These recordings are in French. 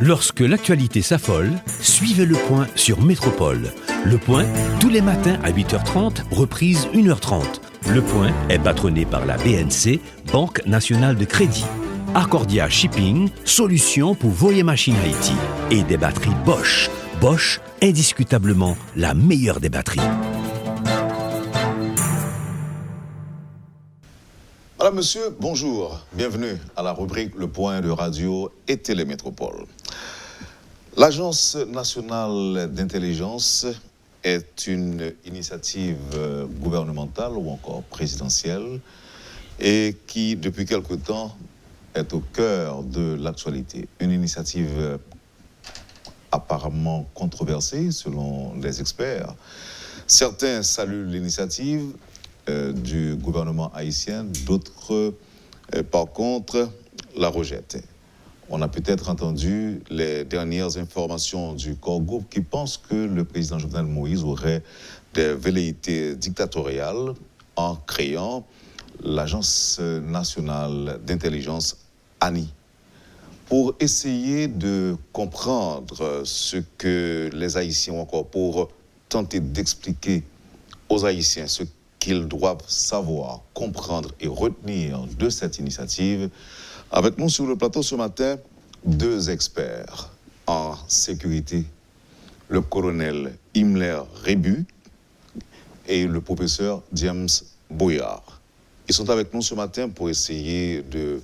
Lorsque l'actualité s'affole, suivez Le Point sur Métropole. Le Point, tous les matins à 8h30, reprise 1h30. Le Point est patronné par la BNC, Banque Nationale de Crédit. Accordia Shipping, solution pour vos machines Haïti. Et des batteries Bosch. Bosch, indiscutablement la meilleure des batteries. Madame, monsieur, bonjour. Bienvenue à la rubrique Le Point de Radio et Télémétropole. L'Agence nationale d'intelligence est une initiative gouvernementale ou encore présidentielle et qui, depuis quelque temps, est au cœur de l'actualité. Une initiative apparemment controversée selon les experts. Certains saluent l'initiative du gouvernement haïtien, d'autres, par contre, la rejettent. On a peut-être entendu les dernières informations du corps groupe qui pense que le président Jovenel Moïse aurait des velléités dictatoriales en créant l'Agence nationale d'intelligence ANI. Pour essayer de comprendre ce que les Haïtiens ont encore, pour tenter d'expliquer aux Haïtiens ce qu'ils doivent savoir, comprendre et retenir de cette initiative. Avec nous sur le plateau ce matin, deux experts en sécurité, le colonel Himmler Rébu et le professeur James Boyard. Ils sont avec nous ce matin pour essayer de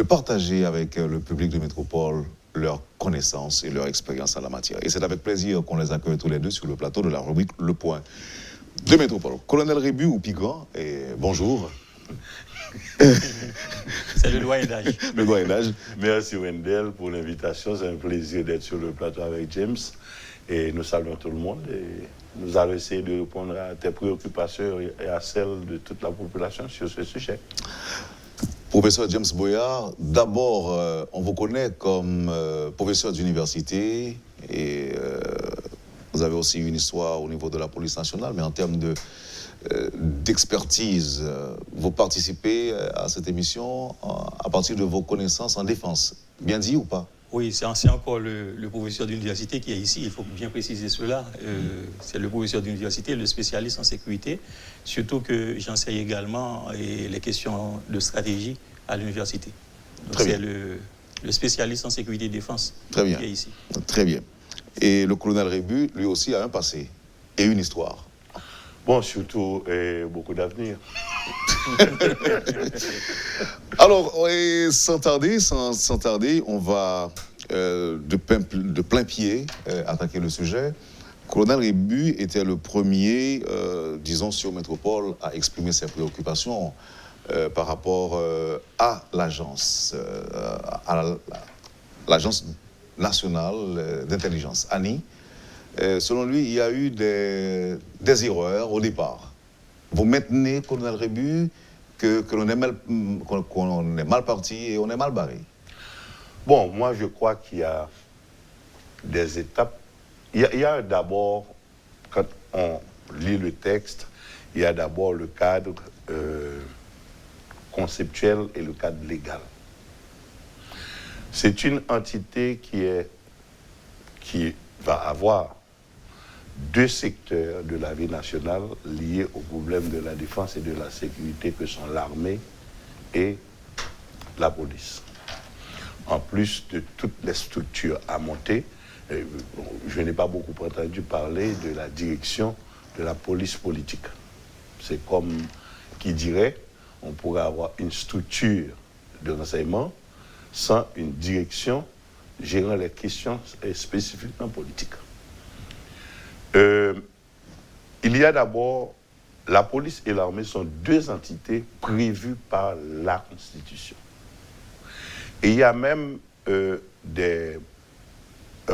partager avec le public de Métropole leurs connaissances et leur expérience en la matière. Et c'est avec plaisir qu'on les accueille tous les deux sur le plateau de la rubrique Le Point de Métropole. Colonel Rébu ou Pigrand, et bonjour. C'est le doyen d'âge. Le doyen d'âge. Merci Wendell pour l'invitation. C'est un plaisir d'être sur le plateau avec James. Et nous saluons tout le monde. Et nous allons essayer de répondre à tes préoccupations et à celles de toute la population sur ce sujet. Professeur James Boyard, d'abord, on vous connaît comme professeur d'université et vous avez aussi une histoire au niveau de la police nationale, mais en termes d'expertise, vous participez à cette émission à partir de vos connaissances en défense. Bien dit ou pas? Oui, c'est encore le professeur d'université qui est ici, il faut bien préciser cela. C'est le professeur d'université, le spécialiste en sécurité, surtout que j'enseigne également les questions de stratégie à l'université. Donc c'est le spécialiste en sécurité et défense qui est ici. Très bien. Et le colonel Rébu, lui aussi, a un passé et une histoire. Bon, surtout beaucoup d'avenir. Alors, sans tarder, on va de plein pied attaquer le sujet. Colonel Rébu était le premier, disons, sur Métropole à exprimer ses préoccupations par rapport à l'agence, l'agence nationale d'intelligence, ANI. Selon lui, il y a eu des erreurs au départ. Vous maintenez, colonel Rébu, qu'on est mal parti et on est mal barré. Bon, moi je crois qu'il y a des étapes. Il y a d'abord, quand on lit le texte, il y a d'abord le cadre conceptuel et le cadre légal. C'est une entité qui va avoir deux secteurs de la vie nationale liés aux problèmes de la défense et de la sécurité que sont l'armée et la police. En plus de toutes les structures à monter, je n'ai pas beaucoup entendu parler de la direction de la police politique. C'est comme qui dirait, on pourrait avoir une structure de renseignement sans une direction gérant les questions spécifiquement politiques. Il y a d'abord, la police et l'armée sont deux entités prévues par la Constitution. Et il y a même un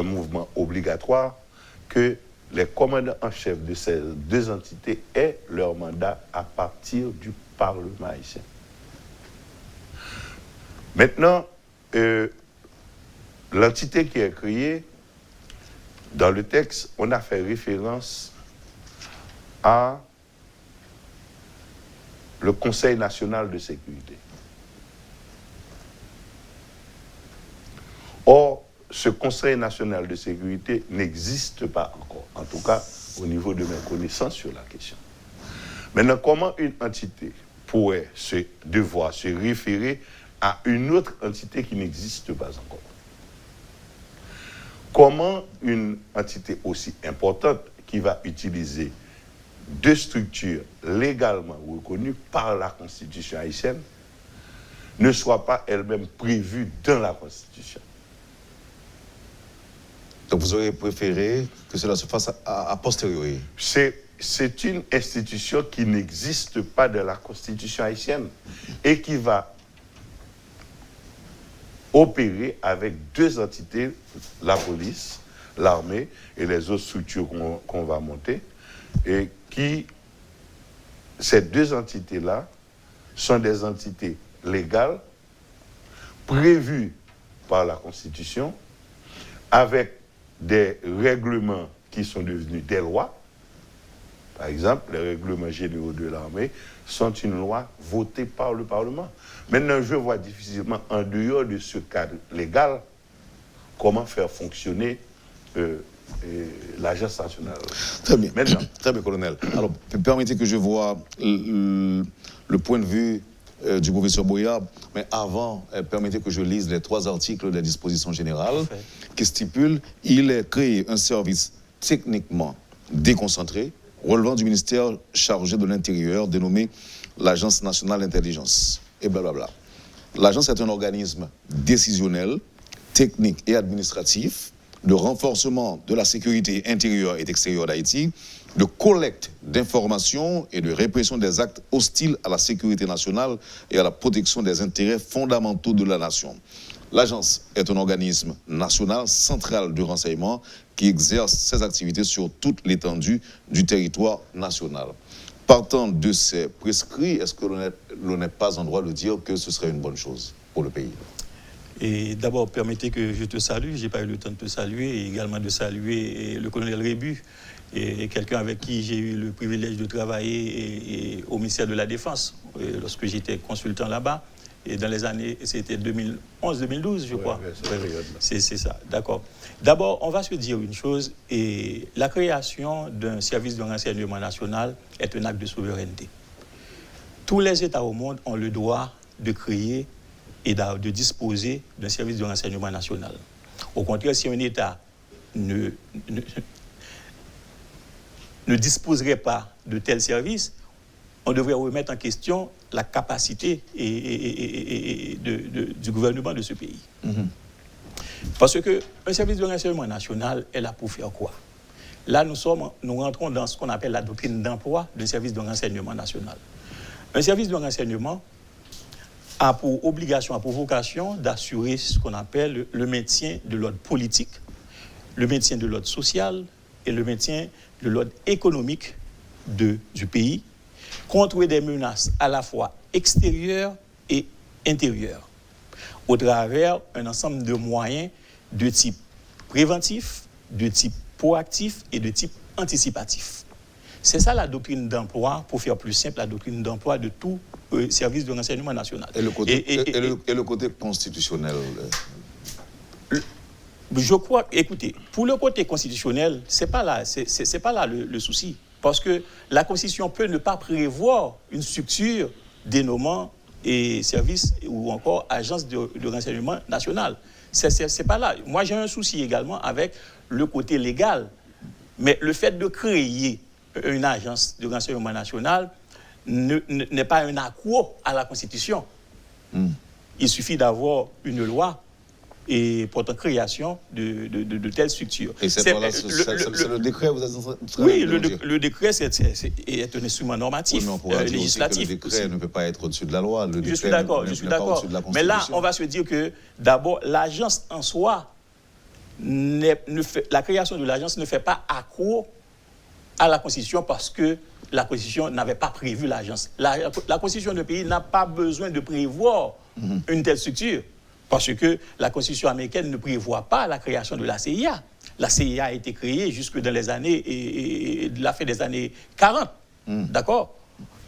mouvement obligatoire que les commandants en chef de ces deux entités aient leur mandat à partir du Parlement haïtien. Maintenant, l'entité qui est créée, dans le texte, on a fait référence à le Conseil national de sécurité. Or, ce Conseil national de sécurité n'existe pas encore, en tout cas au niveau de mes connaissances sur la question. Maintenant, comment une entité pourrait devoir se référer à une autre entité qui n'existe pas encore? Comment une entité aussi importante qui va utiliser deux structures légalement reconnues par la Constitution haïtienne ne soit pas elle-même prévue dans la Constitution? Donc vous auriez préféré que cela se fasse a posteriori? C'est une institution qui n'existe pas dans la Constitution haïtienne et qui va opérer avec deux entités, la police, l'armée et les autres structures qu'on va monter, et ces deux entités-là sont des entités légales, prévues par la Constitution, avec des règlements qui sont devenus des lois. Par exemple, les règlements généraux de l'armée sont une loi votée par le Parlement. Maintenant, je vois difficilement, en dehors de ce cadre légal, comment faire fonctionner l'agence nationale. Très bien. Maintenant, très bien, colonel. Alors, permettez que je vois le point de vue du professeur Boyard, mais avant, permettez que je lise les 3 articles des dispositions générales qui stipulent il est créé un service techniquement déconcentré relevant du ministère chargé de l'Intérieur dénommé l'Agence nationale d'intelligence et blablabla. L'agence est un organisme décisionnel, technique et administratif de renforcement de la sécurité intérieure et extérieure d'Haïti, de collecte d'informations et de répression des actes hostiles à la sécurité nationale et à la protection des intérêts fondamentaux de la nation. L'agence est un organisme national central de renseignement qui exerce ses activités sur toute l'étendue du territoire national. Partant de ces prescrits, est-ce que l'on n'est pas en droit de dire que ce serait une bonne chose pour le pays? Et d'abord, permettez que je te salue. Je n'ai pas eu le temps de te saluer et également de saluer le colonel Rébu, et quelqu'un avec qui j'ai eu le privilège de travailler au ministère de la Défense lorsque j'étais consultant là-bas. Et dans les années, c'était 2011-2012, je crois. C'est ça, d'accord. D'abord, on va se dire une chose, et la création d'un service de renseignement national est un acte de souveraineté. Tous les États au monde ont le droit de créer et de disposer d'un service de renseignement national. Au contraire, si un État ne disposerait pas de tel service, on devrait remettre en question la capacité du gouvernement de ce pays. Parce qu'un service de renseignement national est là pour faire quoi? Là, nous rentrons dans ce qu'on appelle la doctrine d'emploi d'un service de renseignement national. Un service de renseignement a pour obligation, a pour vocation d'assurer ce qu'on appelle le maintien de l'ordre politique, le maintien de l'ordre social et le maintien de l'ordre économique du pays, contre des menaces à la fois extérieures et intérieures, au travers un ensemble de moyens de type préventif, de type proactif et de type anticipatif. C'est ça la doctrine d'emploi, pour faire plus simple, la doctrine d'emploi de tout service de renseignement national. Et le côté constitutionnel Je crois, écoutez, pour le côté constitutionnel, c'est pas là le souci. Parce que la Constitution peut ne pas prévoir une structure dénommant et service ou encore agence de renseignement national. C'est pas là. Moi, j'ai un souci également avec le côté légal. Mais le fait de créer une agence de renseignement national n'est pas un accroc à la Constitution. Il suffit d'avoir une loi et pour la création de telles structures. Et c'est le décret, vous êtes en train de oui, le décret est un instrument normatif, législatif. Le décret ne peut pas être au-dessus de la loi. Je suis d'accord. Mais là, on va se dire que d'abord, l'agence en soi, la création de l'agence ne fait pas accroc à la Constitution parce que la Constitution n'avait pas prévu l'agence. La Constitution du pays n'a pas besoin de prévoir une telle structure. Parce que la Constitution américaine ne prévoit pas la création de la CIA. La CIA a été créée jusque dans les années, la fin des années 40. D'accord?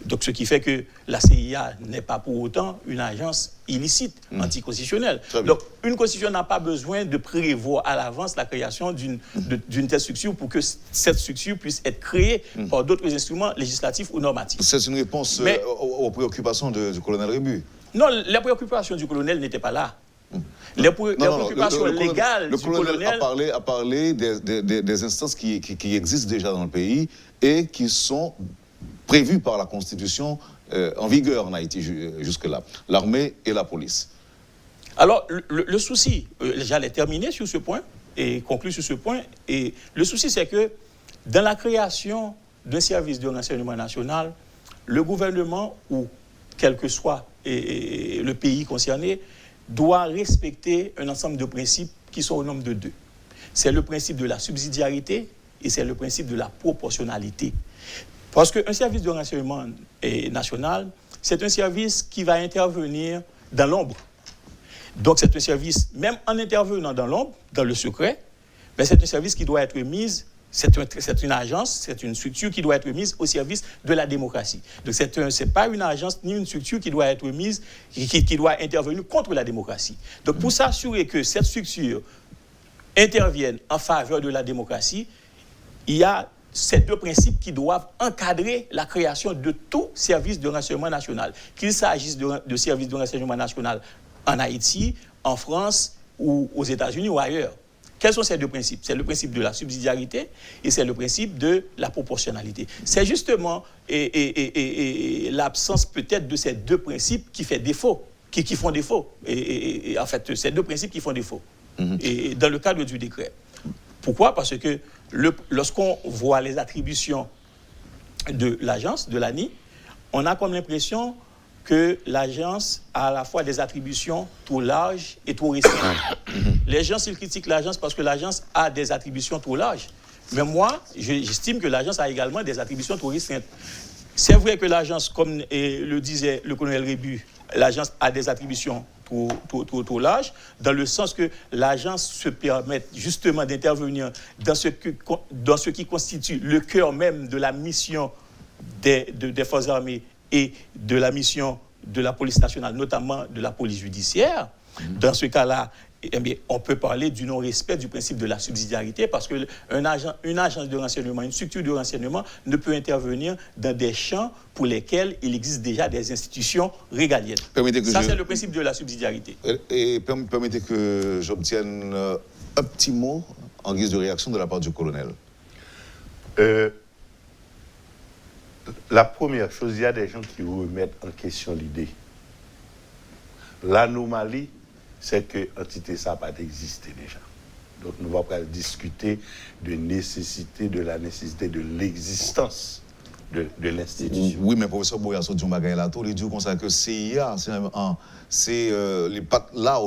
Donc, ce qui fait que la CIA n'est pas pour autant une agence illicite, anticonstitutionnelle. Donc, une constitution n'a pas besoin de prévoir à l'avance la création d'une telle structure pour que cette structure puisse être créée par d'autres instruments législatifs ou normatifs. C'est une réponse aux préoccupations du colonel Rébu. Non, les préoccupations du colonel n'étaient pas là. Les préoccupations légales du colonel a parlé des instances qui existent déjà dans le pays et qui sont prévues par la Constitution en vigueur en Haïti jusque-là, l'armée et la police. Alors, le souci, j'allais terminer sur ce point et conclure sur ce point, et le souci c'est que dans la création d'un service de renseignement national, le gouvernement, ou quel que soit le pays concerné, doit respecter un ensemble de principes qui sont au nombre de 2. C'est le principe de la subsidiarité et c'est le principe de la proportionnalité. Parce qu'un service de renseignement national, c'est un service qui va intervenir dans l'ombre. Donc c'est un service, même en intervenant dans l'ombre, dans le secret, mais c'est un service qui doit être mis, c'est une agence, c'est une structure qui doit être mise au service de la démocratie. Donc c'est pas une agence ni une structure qui doit être mise, qui doit intervenir contre la démocratie. Donc pour s'assurer que cette structure intervienne en faveur de la démocratie, il y a ces 2 principes qui doivent encadrer la création de tout service de renseignement national, qu'il s'agisse de services de renseignement national en Haïti, en France ou aux États-Unis ou ailleurs. Quels sont ces 2 principes? C'est le principe de la subsidiarité et c'est le principe de la proportionnalité. C'est justement l'absence peut-être de ces 2 principes qui fait défaut, qui font défaut. En fait, ces 2 principes qui font défaut. Et dans le cadre du décret. Pourquoi? Parce que lorsqu'on voit les attributions de l'agence, de l'ANI, on a comme l'impression que l'agence a à la fois des attributions trop larges et trop restreintes. Les gens, ils critiquent l'agence parce que l'agence a des attributions trop larges. Mais moi, j'estime que l'agence a également des attributions trop restreintes. C'est vrai que l'agence, comme le disait le colonel Rébu, l'agence a des attributions trop larges, dans le sens que l'agence se permet justement d'intervenir dans ce qui constitue le cœur même de la mission des forces armées et de la mission de la police nationale, notamment de la police judiciaire. Dans ce cas-là, eh bien, on peut parler du non-respect du principe de la subsidiarité parce qu'une agence de renseignement, une structure de renseignement ne peut intervenir dans des champs pour lesquels il existe déjà des institutions régaliennes. Ça, c'est le principe de la subsidiarité. Et permettez que j'obtienne un petit mot en guise de réaction de la part du colonel. La première chose, il y a des gens qui remettent en question l'idée. L'anomalie, c'est que l'entité ça n'a pas existé déjà. Donc nous ne allons pas discuter de la nécessité de l'existence de l'institution. Oui, mais professeur Boyasso Djoumbagaï Lato, il dit comme ça que CIA, c'est les pattes là,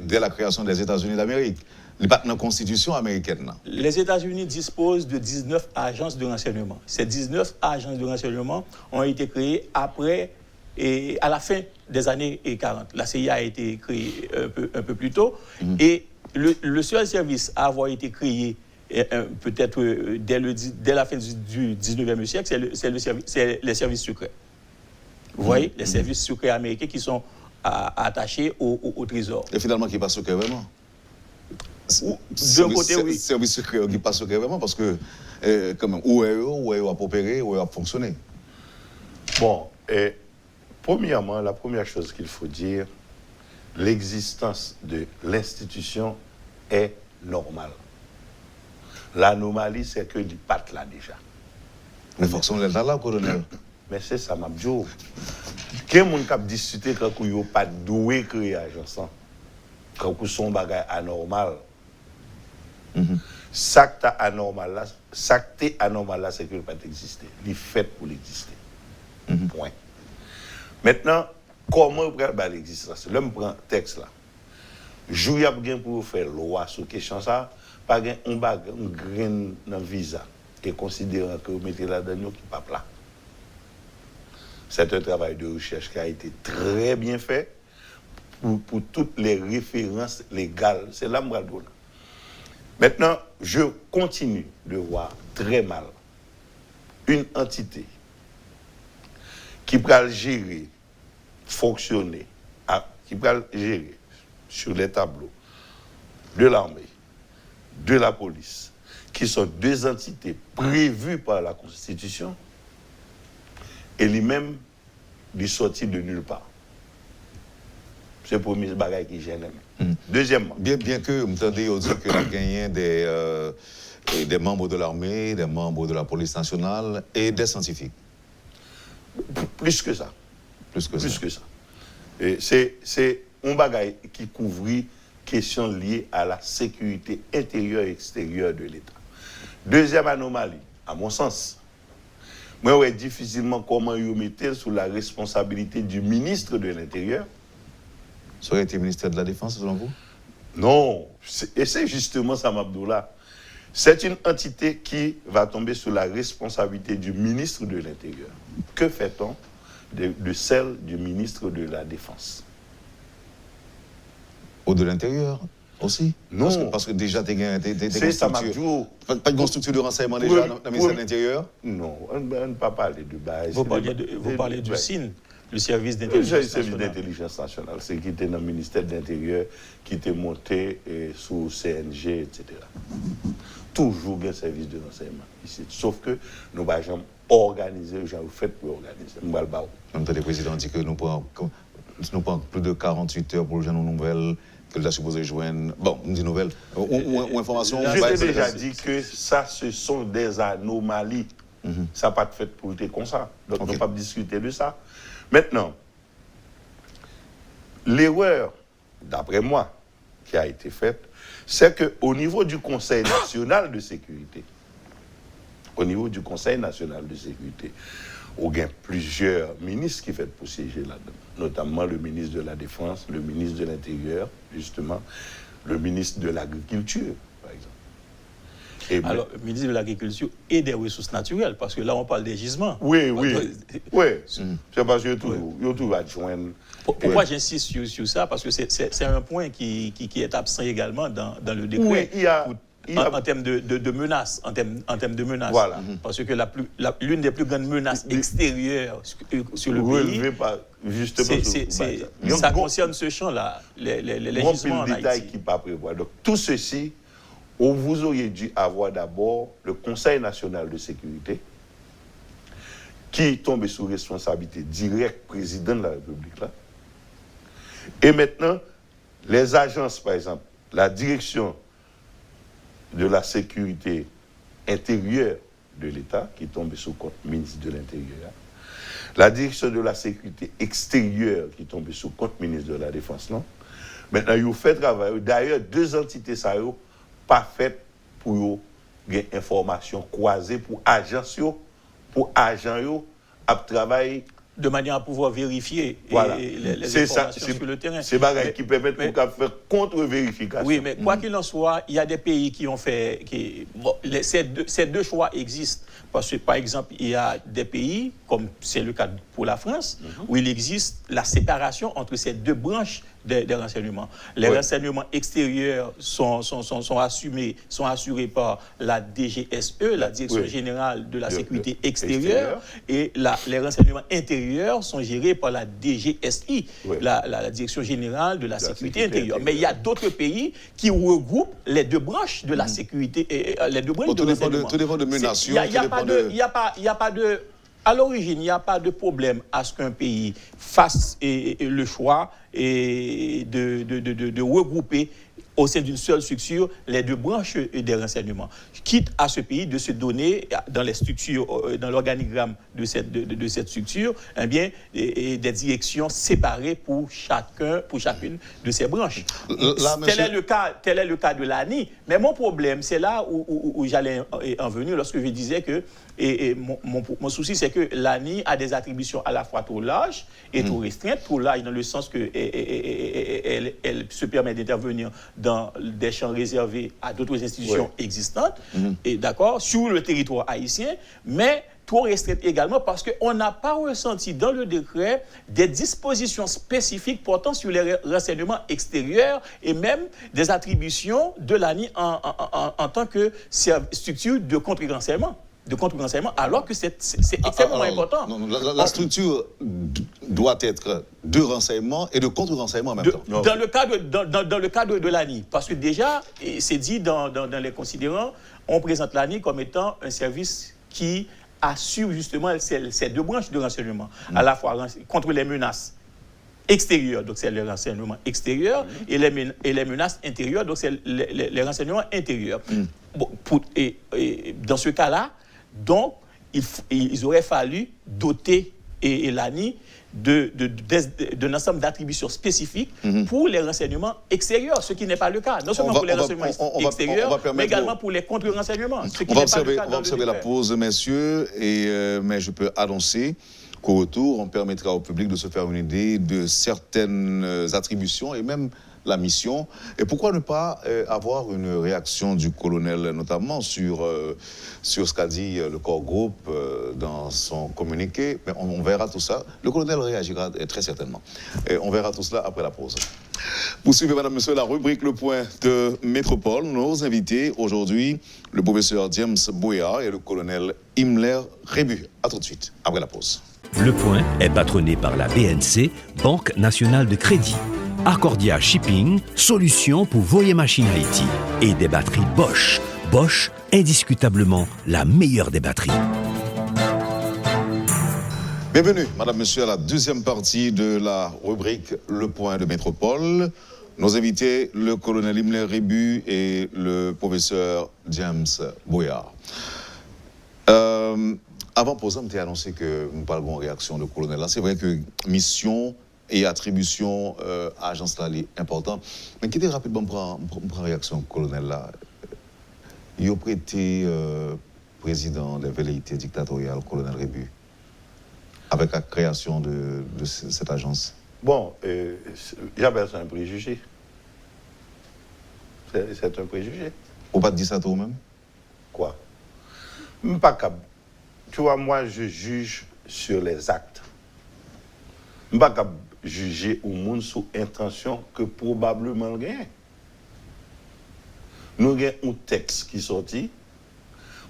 dès la création des États-Unis d'Amérique. Les pattes dans la Constitution américaine. Les États-Unis disposent de 19 agences de renseignement. Ces 19 agences de renseignement ont été créées après et à la fin des années 40. La CIA a été créée un peu plus tôt. Et le seul service à avoir été créé peut-être dès la fin du 19e siècle, c'est les services secrets. Vous voyez, les services secrets américains qui sont attachés au Trésor. Et finalement, qui passent secret vraiment? D'un côté, oui. Service secret qui passe secret vraiment parce que, quand même, où est-ce à opérer, où est-ce à fonctionner? Bon, premièrement, la première chose qu'il faut dire, l'existence de l'institution est normale. L'anomalie, c'est que les pattes là déjà. Mais fonctionne là, colonel. Mais c'est ça, m'a dit. Quel monde qui a discuté quand il n'y a pas doué créer agence, quand il y a son bagage anormal. Ça qui est anormal là, c'est qu'il ne peut pas exister. Il est fait pour l'exister. Point. Maintenant, comment on peut l'existence? Là, je prends le texte là. Je vais bien pour faire loi sur la question ça, pas un bagage, un grain dans le visa, et considérant que vous mettez là-dedans qui pas là. C'est un travail de recherche qui a été très bien fait pour toutes les références légales. C'est là que je vais. Maintenant, je continue de voir très mal une entité qui va gérer, fonctionner, qui va gérer sur les tableaux de l'armée, de la police, qui sont deux entités prévues par la Constitution, et lui-même, il sortit de nulle part. C'est le premier bagage qui gêne. Deuxièmement. Bien que vous entendez dire qu'il a gagné des membres de l'armée, des membres de la police nationale et des scientifiques. Plus que ça. Plus que ça. C'est un bagage qui couvrit questions liées à la sécurité intérieure et extérieure de l'État. Deuxième anomalie, à mon sens, moi, je difficilement comment vous mettez sous la responsabilité du ministre de l'Intérieur. Ça aurait été le ministère de la Défense, selon vous? Non, et c'est justement ça, Abdoullah. C'est une entité qui va tomber sous la responsabilité du ministre de l'Intérieur. Que fait-on de celle du ministre de la Défense? Ou de l'Intérieur aussi? Non. Parce que déjà, tu as des structures. Pas de structure de renseignement déjà dans le ministère de l'Intérieur? Non, on ne peut pas parler de base. Vous parlez du SIN, le service d'intelligence nationale. Le service d'intelligence nationale, c'est qui était dans le ministère de l'Intérieur, qui était monté sous CNG, etc. Toujours un service de renseignement ici. Sauf que nous n'avons jamais organisé, jamais fait pour organiser. Le président dit que nous prenons plus de 48 heures pour le genre nouvelle, que nous avons supposé joindre. Bon, on dit nouvelle, ou information. Je t'ai déjà dit que ça, ce sont des anomalies. Ça n'a pas de fait pour être comme ça. Donc, on ne peut pas discuter de ça. Maintenant, l'erreur, d'après moi, qui a été faite, c'est qu'au niveau du Conseil national de sécurité, il y a plusieurs ministres qui font pour siéger là-dedans, notamment le ministre de la Défense, le ministre de l'Intérieur, justement, le ministre de l'Agriculture, par exemple. Alors, le ministre de l'Agriculture et des Ressources naturelles, parce que là, on parle des gisements. Oui. C'est parce que tout va joindre. Pourquoi j'insiste sur ça? Parce que c'est un point qui est absent également dans le décret. Oui, il y a... En termes de menaces, en termes de menaces. Voilà. Parce que l'une des plus grandes menaces extérieures sur le pays, ça concerne ce champ-là, les gisements en Haïti. Détail qui pas prévoir. Donc tout ceci, vous auriez dû avoir d'abord le Conseil national de sécurité qui tombe sous responsabilité directe président de la République là. Et maintenant, les agences, par exemple, la direction de la sécurité intérieure de l'État, qui tombe sous compte ministre de l'Intérieur, la direction de la sécurité extérieure, qui tombe sous compte ministre de la Défense, non? Maintenant, ils fait travail. D'ailleurs, deux entités, ça n'est pas faites pour des informations croisées pour agents, à travailler. De manière à pouvoir vérifier les informations sur le terrain. C'est bagaille qui permettent de faire contre-vérification. Oui, mais quoi qu'il en soit, il y a des pays qui ont fait... ces deux choix existent. Parce que, par exemple, il y a des pays, comme c'est le cas pour la France, où il existe la séparation entre ces deux branches des renseignements. Les renseignements extérieurs sont assurés par la DGSE, la Direction générale de la sécurité extérieure, et les renseignements intérieurs sont gérés par la DGSI, la Direction générale de la sécurité intérieure. Mais il y a d'autres pays qui regroupent les deux branches de la sécurité, les deux branches de renseignement. Tout dépend de menaces. À l'origine, il n'y a pas de problème à ce qu'un pays fasse le choix de regrouper au sein d'une seule structure les deux branches des renseignements, quitte à ce pays de se donner dans les structures, dans l'organigramme de cette structure, eh bien, des directions séparées pour chacune de ces branches. Tel est le cas de l'ANI. Mais mon problème, c'est là où j'allais en venir lorsque je disais que mon souci, c'est que l'ANI a des attributions à la fois trop larges et trop restreintes. Trop larges dans le sens qu'elle se permet d'intervenir dans des champs réservés à d'autres institutions existantes, et d'accord, sur le territoire haïtien, mais trop restreinte également parce qu'on n'a pas ressenti dans le décret des dispositions spécifiques portant sur les renseignements extérieurs et même des attributions de l'ANI en tant que structure de contre-renseignement. de contre-renseignement, alors que c'est extrêmement important. Non, la structure doit être de renseignement et de contre-renseignement en même temps. Dans le cadre de l'ANI, parce que déjà, c'est dit dans les considérants, on présente l'ANI comme étant un service qui assure justement ces deux branches de renseignement, à la fois contre les menaces extérieures, donc c'est le renseignement extérieur, et les menaces intérieures, donc c'est les renseignements intérieurs. Bon, dans ce cas-là, donc, il aurait fallu doter l'ANI d'un ensemble d'attributions spécifiques pour les renseignements extérieurs, ce qui n'est pas le cas. Non seulement pour les renseignements extérieurs, mais également pour les contre-renseignements. On va observer la pause, messieurs, mais je peux annoncer qu'au retour, on permettra au public de se faire une idée de certaines attributions et même la mission. Et pourquoi ne pas avoir une réaction du colonel, notamment sur ce qu'a dit le corps groupe dans son communiqué. Mais on verra tout ça. Le colonel réagira très certainement. Et on verra tout cela après la pause. Vous suivez, madame, monsieur, la rubrique Le Point de Métropole. Nos invités aujourd'hui, le professeur James Boyard et le colonel Himmler Rébu. À tout de suite, après la pause. Le Point est patronné par la BNC, Banque nationale de crédit. Accordia Shipping, solution pour voyer machine Haïti. Et des batteries Bosch. Bosch, indiscutablement la meilleure des batteries. Bienvenue, madame, monsieur, à la deuxième partie de la rubrique Le Point de Métropole. Nos invités, le colonel Himmler Rébu et le professeur James Boyard. Avant pause, on m'a annoncé que nous parlons en réaction de colonel. Là, c'est vrai que mission et attribution à l'agence là est important. Mais qui était rapidement prend réaction colonel là. Il a prêté président des velléités dictatoriales, colonel Rébu, avec la création de cette agence. Bon, j'appelle ça un préjugé. C'est un préjugé. Ou pas de dire ça toi-même? Quoi? Pas capable. Tu vois, moi, je juge sur les actes. Pas capable juger au monde sous intention que probablement rien. Nous avons un texte qui sorti.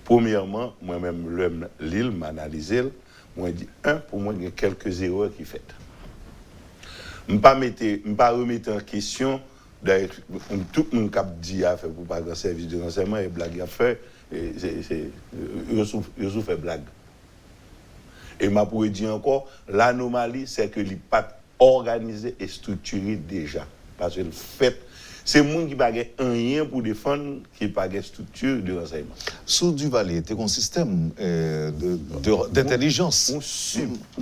Premièrement, moi-même, l'île m'a analysé. Moi, dit pour moi, il y a quelques erreurs qui faites. Je ne vais pas remettre en question tout le monde qui a dit à faire pour pas grand service de renseignement et blague à faire. Ils ont fait blague. Et je pourrais dire encore, l'anomalie, c'est que les pas organisé et structuré déjà. Parce que le fait, c'est le monde qui n'a rien pour défendre, qui n'a pas de structure de renseignement. Sous Duvalier, tu as un système d'intelligence. Un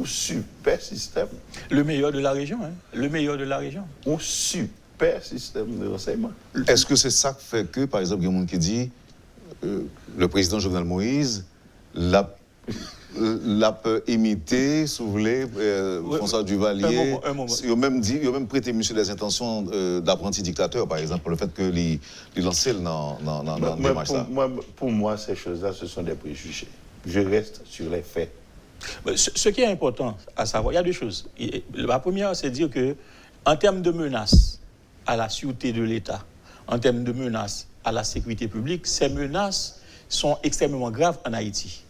super système. Le meilleur de la région, hein? Le meilleur de la région. Un super système de renseignement. Est-ce que c'est ça qui fait que, par exemple, il y a un monde qui dit le président Jovenel Moïse l'a imité, si vous voulez, François Duvalier. Il a même prêté monsieur des intentions d'apprenti dictateur, par exemple, le fait que les lancé dans démarche ça. Pour moi, ces choses-là, ce sont des préjugés. Je reste sur les faits. Ce qui est important à savoir, il y a deux choses. La première, c'est de dire que, en termes de menaces à la sûreté de l'État, en termes de menaces à la sécurité publique, ces menaces sont extrêmement graves en Haïti.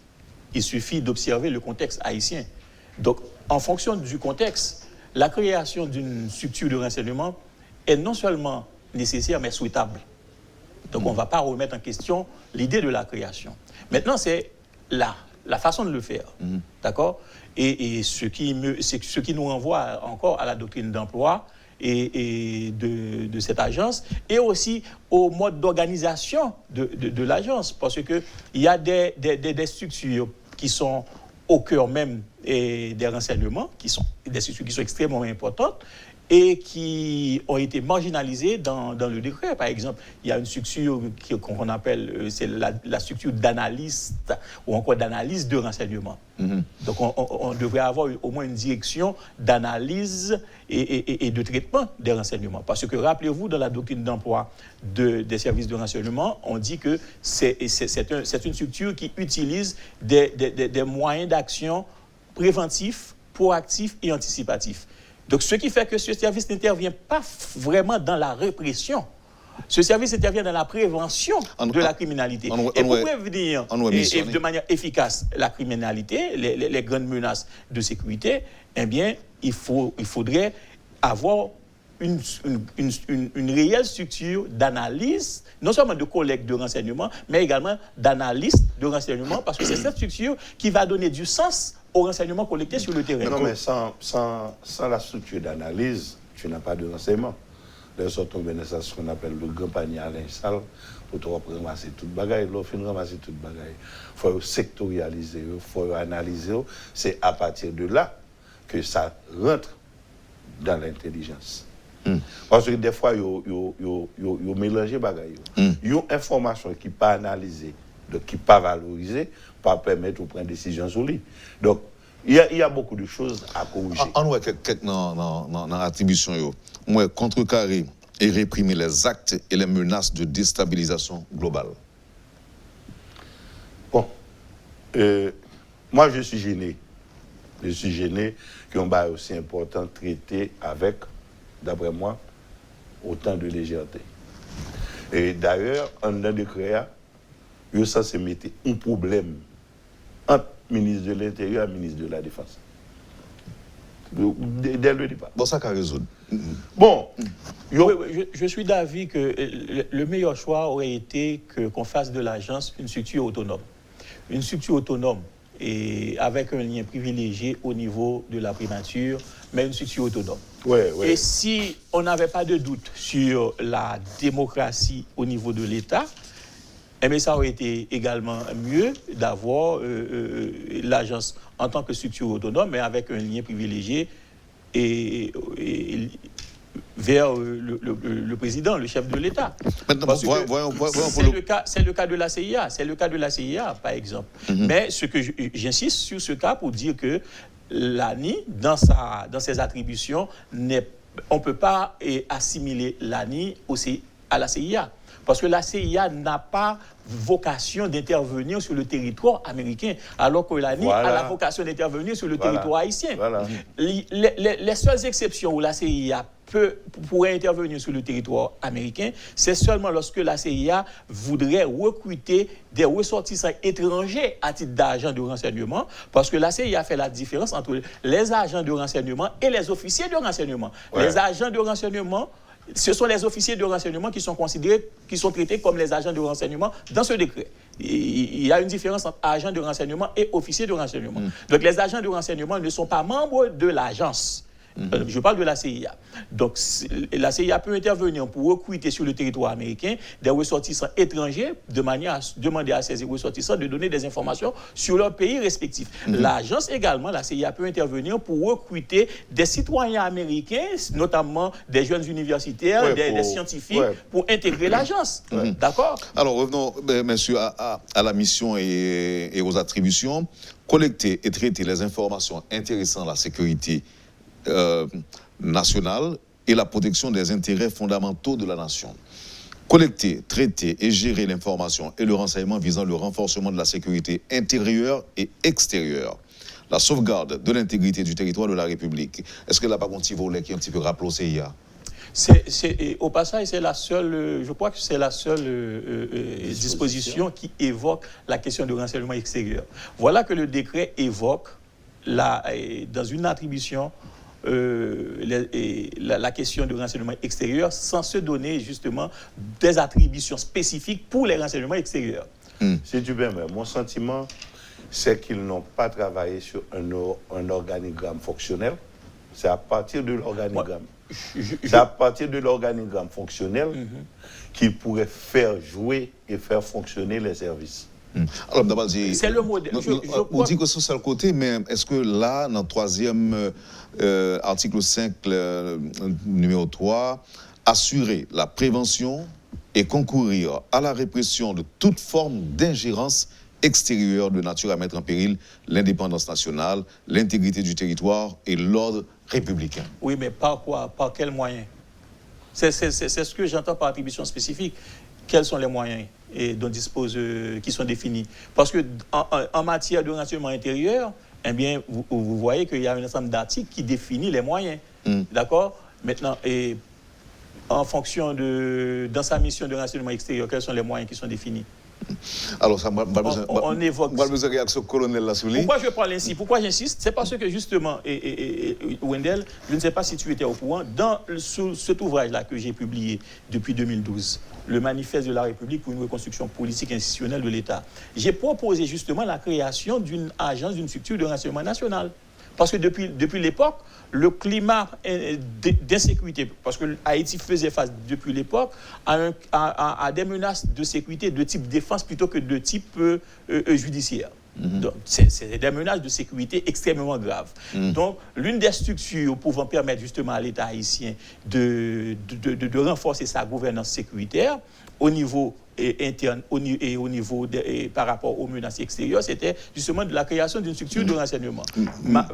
Il suffit d'observer le contexte haïtien. Donc, en fonction du contexte, la création d'une structure de renseignement est non seulement nécessaire, mais souhaitable. Donc, on ne va pas remettre en question l'idée de la création. Maintenant, c'est la façon de le faire. D'accord? Et ce qui nous renvoie encore à la doctrine d'emploi et de cette agence, et aussi au mode d'organisation de l'agence, parce qu'il y a des structures qui sont au cœur même des renseignements, qui sont des structures qui sont extrêmement importantes et qui ont été marginalisées dans le décret. Par exemple, il y a une structure qu'on appelle c'est la structure d'analyste ou encore d'analyse de renseignement. Donc, on devrait avoir au moins une direction d'analyse et de traitement des renseignements. Parce que, rappelez-vous, dans la doctrine d'emploi des services de renseignement, on dit que c'est une structure qui utilise des moyens d'action préventifs, proactifs et anticipatifs. Donc, ce qui fait que ce service n'intervient pas vraiment dans la répression, Ce service intervient dans la prévention de la criminalité. Et pour prévenir et de manière efficace la criminalité, les grandes menaces de sécurité, eh bien, il faudrait avoir une réelle structure d'analyse, non seulement de collecte de renseignements, mais également d'analyse de renseignements, parce que c'est cette structure qui va donner du sens aux renseignements collectés sur le terrain. Non, mais sans la structure d'analyse, tu n'as pas de renseignement. D'ailleurs, on tombe dans ce qu'on appelle le grand panier à linge sale, pour te ramasser toute bagaille. L'offre ramasser toute bagaille. Il faut sectorialiser, il faut analyser. C'est à partir de là que ça rentre dans l'intelligence. Parce que des fois, ils mélangent les bagailles. Il y a une information qui n'est pas analysée, donc qui n'est pas valorisée, pour permettre de prendre des décisions sur lui. Donc, il y a beaucoup de choses à corriger. On voit quelques dans l'attribution, contrecarrer et réprimer les actes et les menaces de déstabilisation globale. Bon, moi je suis gêné. Je suis gêné qu'on va aussi important traiter avec, d'après moi, autant de légèreté. Et d'ailleurs, en un décret, il ça se mettait un problème entre ministre de l'Intérieur et ministre de la Défense. Dès le départ. Bon, ça qu'à résoudre. Bon, je suis d'avis que le meilleur choix aurait été qu'on fasse de l'agence une structure autonome. Une structure autonome et avec un lien privilégié au niveau de la primature, mais une structure autonome. Et si on n'avait pas de doute sur la démocratie au niveau de l'État, eh bien, ça aurait été également mieux d'avoir l'agence en tant que structure autonome, mais avec un lien privilégié vers le président, le chef de l'État. C'est le cas de la CIA. C'est le cas de la CIA, par exemple. Mais j'insiste sur ce cas pour dire que l'ANI, dans ses attributions, on ne peut pas assimiler l'ANI à la CIA. Parce que la CIA n'a pas vocation d'intervenir sur le territoire américain, alors que l'ANI a la vocation d'intervenir sur le territoire haïtien. Les seules exceptions où la CIA pourrait intervenir sur le territoire américain, c'est seulement lorsque la CIA voudrait recruter des ressortissants étrangers à titre d'agents de renseignement, parce que la CIA fait la différence entre les agents de renseignement et les officiers de renseignement. Les agents de renseignement, ce sont les officiers de renseignement qui sont traités comme les agents de renseignement dans ce décret. Il y a une différence entre agents de renseignement et officiers de renseignement. Donc les agents de renseignement ne sont pas membres de l'agence. Je parle de la CIA. Donc, la CIA peut intervenir pour recruter sur le territoire américain des ressortissants étrangers de manière à demander à ces ressortissants de donner des informations sur leur pays respectif. L'agence également, la CIA peut intervenir pour recruter des citoyens américains, notamment des jeunes universitaires, des scientifiques, pour intégrer l'agence. D'accord? Alors, revenons, monsieur, à la mission et aux attributions. Collecter et traiter les informations intéressant la sécurité nationale et la protection des intérêts fondamentaux de la nation. Collecter, traiter et gérer l'information et le renseignement visant le renforcement de la sécurité intérieure et extérieure. La sauvegarde de l'intégrité du territoire de la République. Est-ce que là, par contre, il volet qui est un petit peu rappelé au CIA? Au passage, c'est la seule, je crois que c'est la seule disposition qui évoque la question de renseignement extérieur. Voilà que le décret évoque, dans une attribution, la question de renseignement extérieur sans se donner justement des attributions spécifiques pour les renseignements extérieurs. Si tu permets, mon sentiment, c'est qu'ils n'ont pas travaillé sur un organigramme fonctionnel. C'est à partir de l'organigramme. C'est à partir de l'organigramme fonctionnel qu'ils pourraient faire jouer et faire fonctionner les services. Alors, d'abord, c'est le modèle. On dit que c'est sur le côté, mais est-ce que là, dans le troisième article 5, numéro 3, assurer la prévention et concourir à la répression de toute forme d'ingérence extérieure de nature à mettre en péril l'indépendance nationale, l'intégrité du territoire et l'ordre républicain? Oui, mais par quoi? Par quels moyens? C'est ce que j'entends par attribution spécifique. Quels sont les moyens dont dispose, qui sont définis? Parce que en matière de renseignement intérieur, eh bien, vous voyez qu'il y a un ensemble d'articles qui définit les moyens. D'accord? Maintenant, en fonction dans sa mission de renseignement extérieur, quels sont les moyens qui sont définis? Alors, ça, on évoque. Moi, je réaction colonel là sur lui. Pourquoi je parle ainsi? Pourquoi j'insiste? C'est parce que justement, Wendell, je ne sais pas si tu étais au courant, dans cet ouvrage-là que j'ai publié depuis 2012, le manifeste de la République pour une reconstruction politique institutionnelle de l'État, j'ai proposé justement la création d'une agence, d'une structure de renseignement national. Parce que depuis l'époque, le climat d'insécurité, parce que Haïti faisait face depuis l'époque à des menaces de sécurité de type défense plutôt que de type judiciaire. Donc, c'est des menaces de sécurité extrêmement graves. Donc, l'une des structures pouvant permettre justement à l'État haïtien de renforcer sa gouvernance sécuritaire au niveau interne et au niveau par rapport aux menaces extérieures, c'était justement de la création d'une structure de renseignement.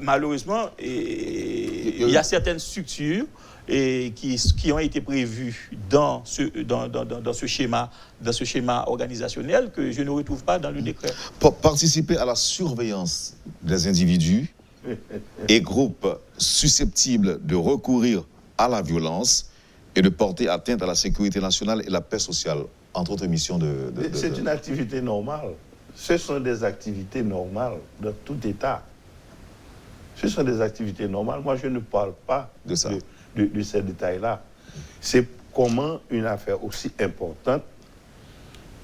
Malheureusement, il y a certaines structures qui ont été prévues dans ce schéma organisationnel que je ne retrouve pas dans le décret. Pour participer à la surveillance des individus et groupes susceptibles de recourir à la violence et de porter atteinte à la sécurité nationale et la paix sociale, entre autres missions C'est une activité normale. Ce sont des activités normales dans tout État. Ce sont des activités normales. Moi, je ne parle pas de ces détails-là. C'est comment une affaire aussi importante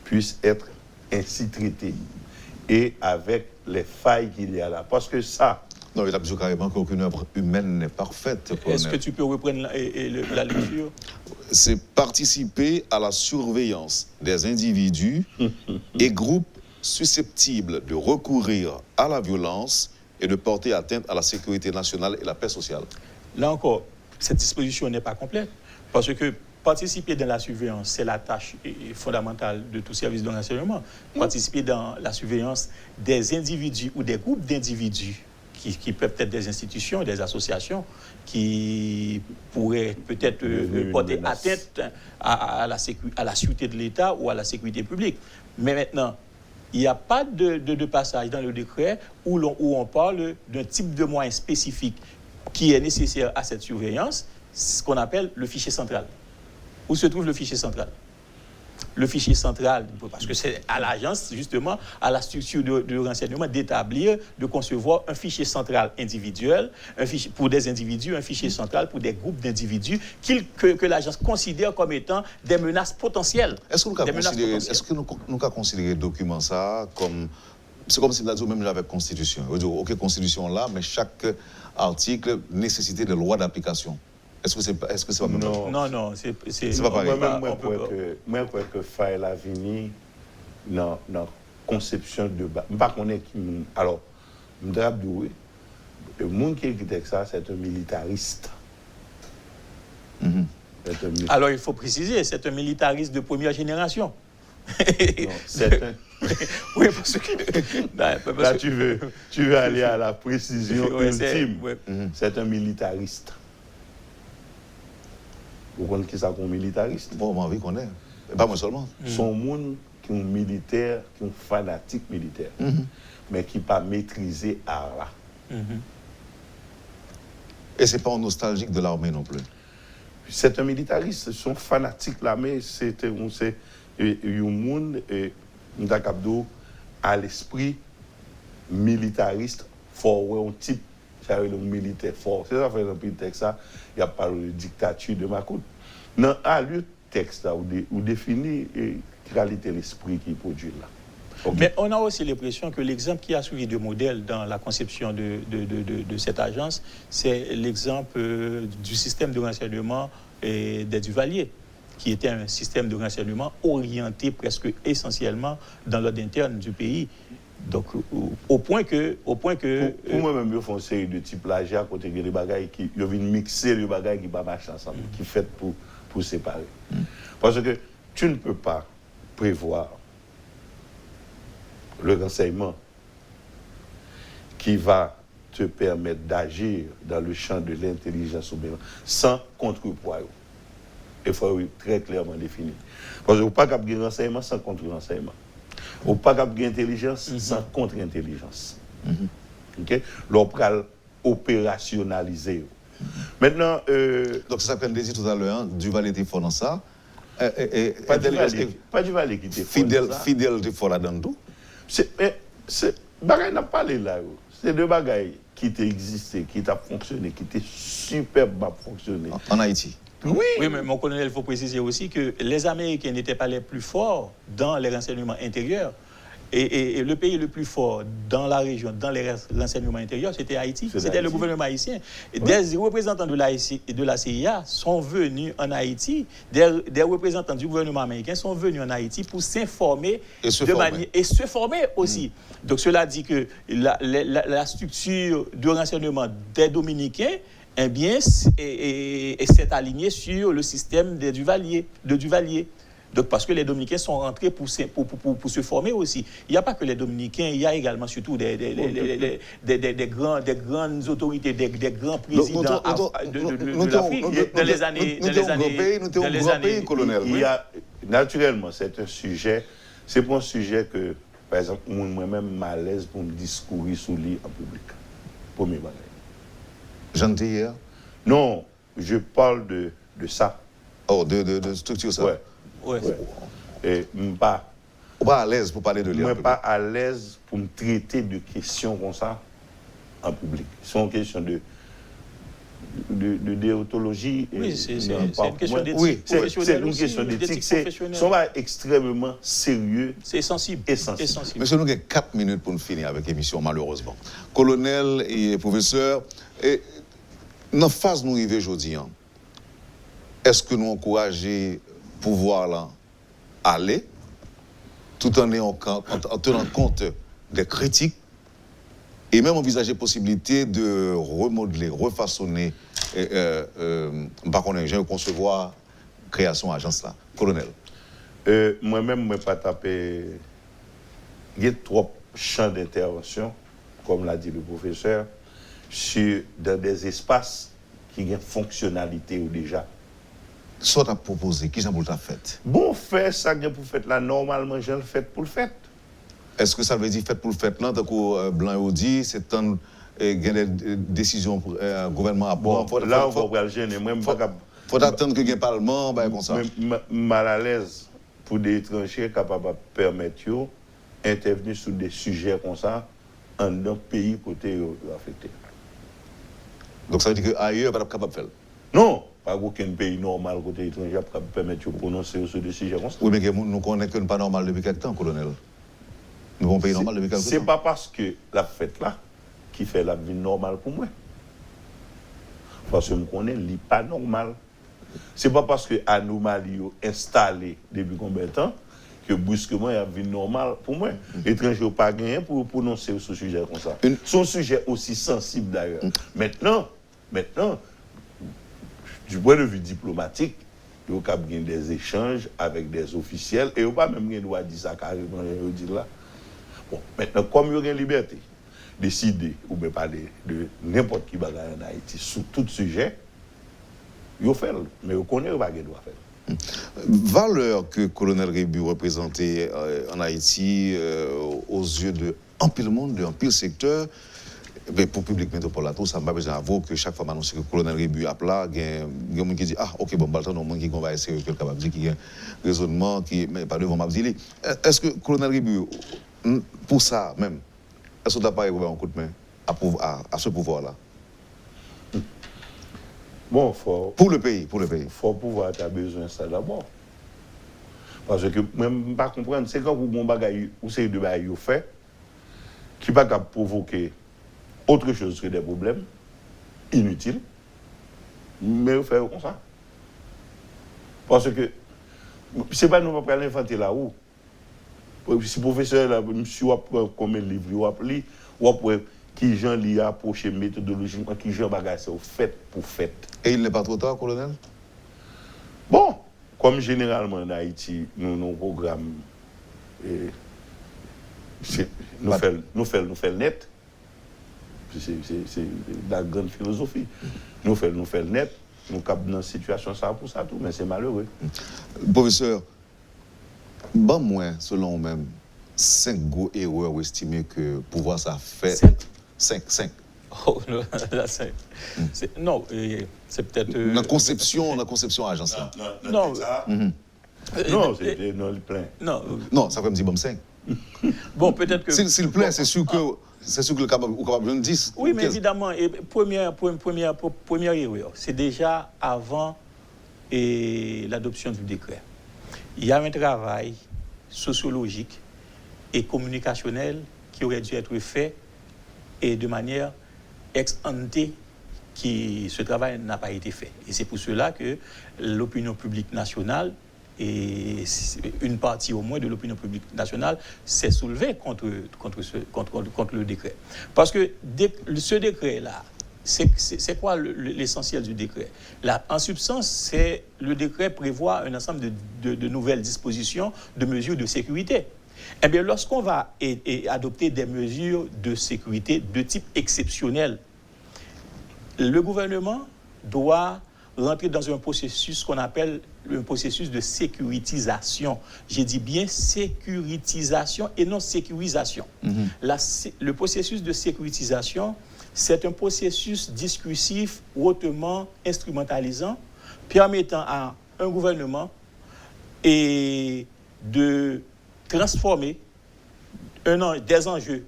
puisse être ainsi traitée et avec les failles qu'il y a là. Parce que ça... Non, il a besoin carrément qu'aucune œuvre humaine n'est parfaite. Est-ce que tu peux reprendre la lecture? C'est participer à la surveillance des individus et groupes susceptibles de recourir à la violence et de porter atteinte à la sécurité nationale et la paix sociale. Là encore, cette disposition n'est pas complète, parce que participer dans la surveillance, c'est la tâche fondamentale de tout service de renseignement. Participer dans la surveillance des individus ou des groupes d'individus qui peuvent être des institutions, des associations, qui pourraient peut-être porter atteinte à la sûreté de l'État ou à la sécurité publique. Mais maintenant, il n'y a pas de passage dans le décret où on parle d'un type de moyen spécifique qui est nécessaire à cette surveillance, ce qu'on appelle le fichier central. Où se trouve le fichier central? Le fichier central, parce que c'est à l'agence, justement, à la structure de renseignement d'établir, de concevoir un fichier central individuel, un fichier pour des individus, un fichier central pour des groupes d'individus que l'agence considère comme étant des menaces potentielles. Est-ce que nous avons considéré le document ça comme... C'est comme si nous avions même avec la Constitution. On dit, OK, Constitution là, mais chaque article nécessitait des lois d'application. Est-ce que c'est pas même Non, c'est pas pareil. Moi, je crois que faille la venir dans la conception de base. Je ne sais pas qu'on est qui. Alors, je me dis, le monde qui écrit ça, c'est un militariste. Alors, il faut préciser, c'est un militariste de première génération. Non, c'est un... Oui, parce que... Là, tu veux aller à la précision ultime. C'est un militariste. Vous connaissez qui ça comme militariste? Bon, moi, oui, qu'on est. Pas moi seulement. Sont monde qui sont militaires, qui sont fanatiques militaires, mais qui ne pas maîtriser l'art là. Et ce n'est pas un nostalgique de l'armée non plus. C'est un militariste, ils sont fanatiques de l'armée, c'est un monde à l'esprit militariste fort, un type. Le militaire fort. C'est ça fait dans le texte, il y a pas de dictature de Macoute. Dans le texte, là, où définit qualité l'esprit qui produit là. Okay. Mais on a aussi l'impression que l'exemple qui a suivi de modèle dans la conception de cette agence, c'est l'exemple du système de renseignement des Duvalier, qui était un système de renseignement orienté presque essentiellement dans l'ordre interne du pays. Donc, au point que... Pour moi-même, je fais une série de types plagiat, côté des bagailles qui viennent mixer les bagailles qui ne pas marcher ensemble, qui fait pour séparer. Parce que tu ne peux pas prévoir le renseignement qui va te permettre d'agir dans le champ de l'intelligence sans contrepoids. Il faut très clairement définir. Parce que vous ne pouvez pas avoir un renseignement sans contre-renseignement. Ou pas capable d'intelligence sans contre-intelligence. OK? L'on peut opérationnaliser. Maintenant... Donc, c'est ça qu'on disait tout à l'heure, Duval était fort dans ça. Pas Duval qui était fort dans ça. Fidèle était fort là-dedans tout. C'est bagaille n'a pas là. C'est deux bagailles qui existaient, qui ont fonctionné, qui étaient superbement fonctionné. En Haïti. Oui, mais mon colonel, il faut préciser aussi que les Américains n'étaient pas les plus forts dans les renseignements intérieurs. Et le pays le plus fort dans la région, dans les renseignements intérieurs, c'était Haïti. C'était le gouvernement haïtien. Oui. Des représentants de la CIA sont venus en Haïti. Des représentants du gouvernement américain sont venus en Haïti pour s'informer et se former aussi. Donc cela dit que la structure de renseignement des Dominicains, eh bien, s'est alignée sur le système de Duvalier. Donc, parce que les Dominicains sont rentrés pour se former aussi. Il n'y a pas que les Dominicains, il y a également surtout des grandes autorités, des grands présidents de l'Afrique dans les années colonel. Il y a, naturellement, c'est un sujet que, par exemple, moi-même, malaise pour me discourir sous lui en public. Premier bagage. J'en dis hier? Non, je parle de ça. Oh, de structure ça? Ouais. Ouais. Et pas à l'aise pour parler de lui. Je ne suis pas à l'aise pour me traiter de questions comme ça en public. C'est une question de déontologie. Oui, c'est une question d'éthique. Oui, c'est une question d'éthique. C'est extrêmement sérieux. C'est sensible. Monsieur, nous avons 4 minutes pour nous finir avec l'émission, malheureusement. Colonel et professeur, dans la phase où nous arrivons aujourd'hui, est-ce que nous encourageons pouvoir là aller, tout en tenant compte des critiques et même envisager possibilité de remodeler, refaçonner, j'ai concevoir création agence là, colonel. Moi-même, je ne pas taper. Il y a trop champs d'intervention, comme l'a dit le professeur, dans des espaces qui ont fonctionnalité ou déjà. Ça t'a proposé, qui ça vous t'a fait? Bon, faire ça pour faire là, normalement, je le fais pour le fait. Est-ce que ça veut dire fait pour le fait là, tant que Blanc a dit, c'est un des décisions pour le gouvernement à prendre? Bon, là, on va le gêner. Faut attendre que le Parlement, comme ça. Mal à l'aise pour des étrangers capables de permettre d'intervenir sur des sujets comme ça, en un pays côté affecté. Donc ça veut dire qu'ailleurs, on n'est pas capable de faire? Non! Pas aucun pays normal côté étranger qui peut permettre de prononcer sur des sujets comme ça. Oui, mais nous connaissons que nous pas normal depuis quelque temps, colonel. Nous sommes un pays normal depuis quelque temps. C'est pas parce que la fête là qui fait la vie normale pour moi. Parce que je connais, ce n'est pas normal. C'est pas parce que l'anomalie est installée depuis combien de temps que brusquement il y a une vie normale pour moi. L'étranger n'a pas gagné pour prononcer sur ce sujet comme ça. C'est un sujet aussi sensible d'ailleurs. Maintenant, du point de vue diplomatique, il y a des échanges avec des officiels et il n'y a pas même le droit de dire ça carrément. Là. Bon, maintenant, comme il y a une liberté, décider ou bien parler de n'importe qui bagaille en Haïti sur tout sujet, il fait, mais il connaît pas ce qu'il doit faire. Valeur que le colonel Rébu représentait en Haïti aux yeux de un pile monde, de un pile secteur. Mais pour le public métropole, ça ne m'a pas besoin d'avouer que chaque fois que je que le colonel Rébu a plat, il y a des gens qui disent ah, ok, bon, il y a des gens qui vont essayer de capable de dire qu'il y a un raisonnement, mais pas devant m'abdiler. Est-ce que le colonel Rébu, pour ça même, est-ce que tu n'as pas un coup de main à ce pouvoir-là? Bon, pour le pays. Faut pouvoir, tu as besoin de ça d'abord. Parce que même pas comprendre, c'est quand vous avez ou c'est de bagaille fait qui va provoquer autre chose que des problèmes inutiles, mais vous faites comme ça. Parce que c'est pas nous pas l'inventer là-haut. Si le professeur là, monsieur combien de livres il a lu, ou après qui Jean lui a approché méthodologiquement, qui Jean bagage c'est fait pour fait. Et il n'est pas trop tard, colonel? Bon, comme généralement en Haïti, nos programmes, nous faisons net. C'est la grande philosophie. Nous faisons net, nous capons dans une situation ça pour ça tout, mais c'est malheureux. Professeur, bon moins, selon vous-même, 5 gros erreurs estimées que pouvoir ça fait 5. Oh, là, non, c'est peut-être... La conception agence là. Non, non, c'était dans le plein. Non, ça fait me dire bon 5. Bon, peut-être que... S'il vous plaît, c'est sûr que le capable de 10. Oui, mais évidemment, première erreur, c'est déjà avant l'adoption du décret. Il y a un travail sociologique et communicationnel qui aurait dû être fait et de manière ex ante, ce travail n'a pas été fait. Et c'est pour cela que l'opinion publique nationale, et une partie au moins de l'opinion publique nationale, s'est soulevée contre le décret. Parce que ce décret-là, c'est quoi l'essentiel du décret? Là, en substance, le décret prévoit un ensemble de nouvelles dispositions, de mesures de sécurité. Eh bien, lorsqu'on va adopter des mesures de sécurité de type exceptionnel, le gouvernement doit rentrer dans un processus qu'on appelle un processus de sécurisation. J'ai dit bien sécurisation et non sécurisation. Le processus de sécurisation, c'est un processus discursif hautement instrumentalisant, permettant à un gouvernement de transformer des enjeux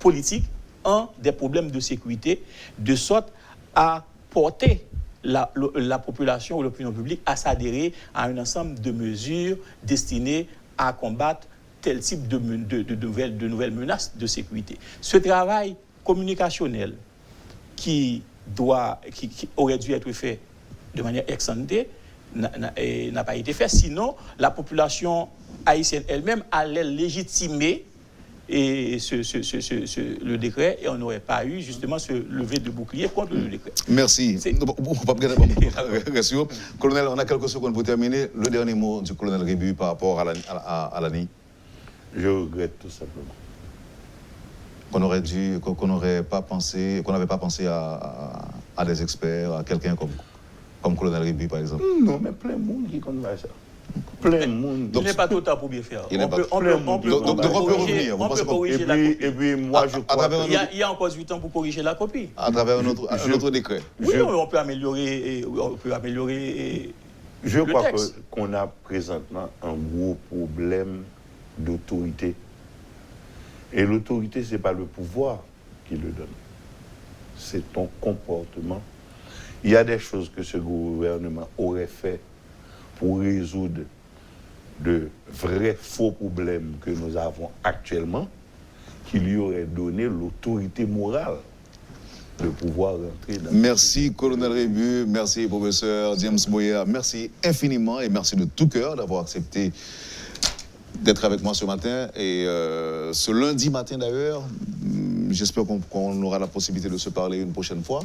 politiques en des problèmes de sécurité, de sorte à porter la population ou l'opinion publique à s'adhérer à un ensemble de mesures destinées à combattre tel type de nouvelles menaces de sécurité. Ce travail communicationnel qui aurait dû être fait de manière ex ante n'a pas été fait. Sinon, la population haïtienne elle-même allait légitimer le décret et on n'aurait pas eu justement ce lever de bouclier contre le décret. Merci. Colonel, on a quelques secondes pour terminer. Le dernier mot du colonel Rébu par rapport à l'année. Je regrette tout simplement. Qu'on n'avait pas pensé à des experts, à quelqu'un comme colonel Rébu par exemple. Non, mais plein de monde qui connaît ça. Plein de monde. Il n'est pas tout le temps pour bien faire. On peut revenir. Et puis moi, je crois il y a encore 8 ans pour corriger la copie. À travers un autre décret. Oui, on peut améliorer. Je crois qu'on a présentement un gros problème d'autorité. Et l'autorité, ce n'est pas le pouvoir qui le donne. C'est ton comportement. Il y a des choses que ce gouvernement aurait fait pour résoudre de vrais faux problèmes que nous avons actuellement, qui lui aurait donné l'autorité morale de pouvoir rentrer dans... Merci, colonel Rébu, merci, professeur James Boyer, merci infiniment et merci de tout cœur d'avoir accepté d'être avec moi ce matin et ce lundi matin d'ailleurs. J'espère qu'on aura la possibilité de se parler une prochaine fois,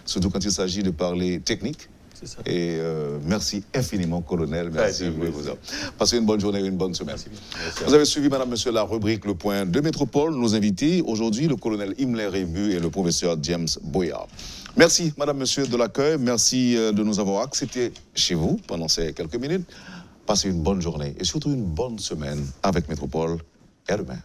surtout quand il s'agit de parler technique. Ça. Et merci infiniment, colonel. Merci. Passez une bonne journée et une bonne semaine. Merci. Vous avez suivi, madame, monsieur, la rubrique Le Point de Métropole. Nos invités aujourd'hui, le colonel Imler Rébu et le professeur James Boyard. Merci, madame, monsieur, de l'accueil. Merci de nous avoir acceptés chez vous pendant ces quelques minutes. Passez une bonne journée et surtout une bonne semaine avec Métropole. Et à demain.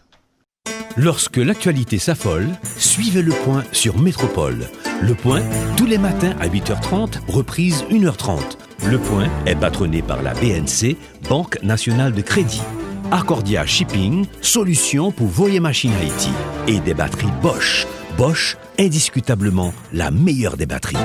Lorsque l'actualité s'affole, suivez Le Point sur Métropole. Le Point, tous les matins à 8h30, reprise 1h30. Le Point est patronné par la BNC, Banque Nationale de Crédit. Accordia Shipping, solution pour vos machines Haïti. Et des batteries Bosch. Bosch, indiscutablement la meilleure des batteries.